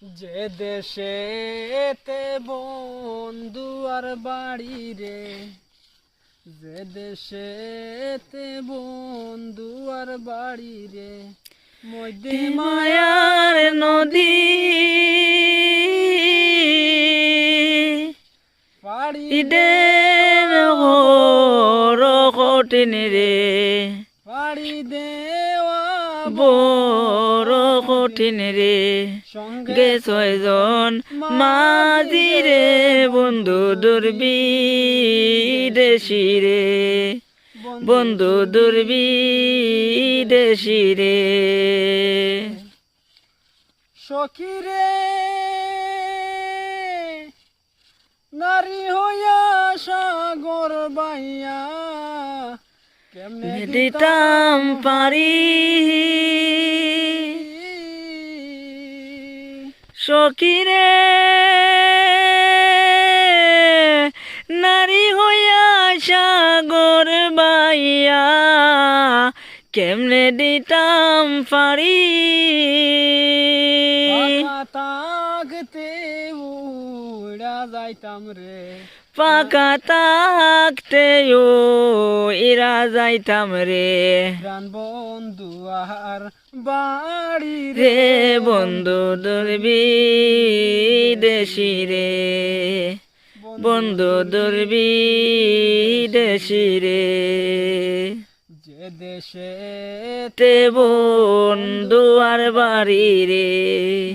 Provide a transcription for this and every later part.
যে দেশেতে বন্ধু আর বাড়ি রে, যে দেশেতে বন্ধু আর বাড়ি রে, মধ্যে মায়ার নদী পাড়ি ঈদের ঘোর কঠিন রে, পাড়ি দেওয়া বড় কঠিন রে। সঙ্গে ছয়জন মাঝি রে, বন্ধু দুর্বিদেশি রে, বন্ধু দুর্বিদেশি রে। সখী রে নারী হইয়া সাগর বাইয়া কেমনে দিতাম পারি, সখী রে নারী হইয়া সাগর বাইয়া কেমনে দিতাম পারি। থাকতে উড়া যাইতাম রে, পাকা থাকতে ইরা যাইতাম রে, প্রাণ বন্ধু আর বাড়ি রে বন্ধু দুর্বিদেশি রে, বন্ধু দুর্বিদেশি রে। যে দেশে তে বন্ধু আর বাড়ি রে,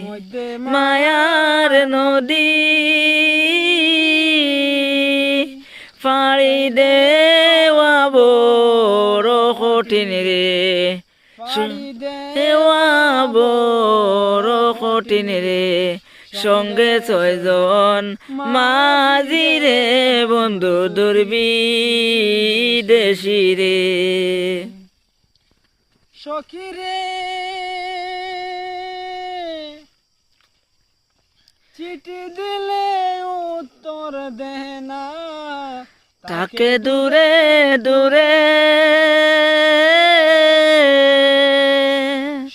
মধ্যে মায়ার নদী পাড়ি দেওয়া বড় কঠিন রে, পাড়ি দেওয়া বড় কঠিন রে। সঙ্গে ছয়জন মাঝি রে, বন্ধু দুর্বিদেশি রে। সখী রে চিঠি দিলে উত্তর দে না, তাকে দূরে দূরে,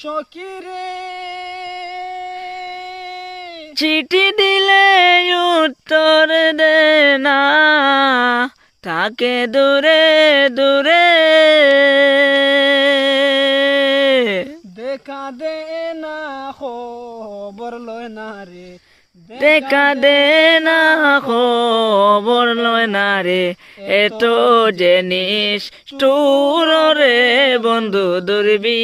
সখী রে চিঠি দিলে উত্তর দে না, তাকে দূরে দূরে। দেখা দে না খবর লয় না রে, দেখা দে না খবর লয় না রে, এত জিনিস টুর রে বন্ধু দুর্বি।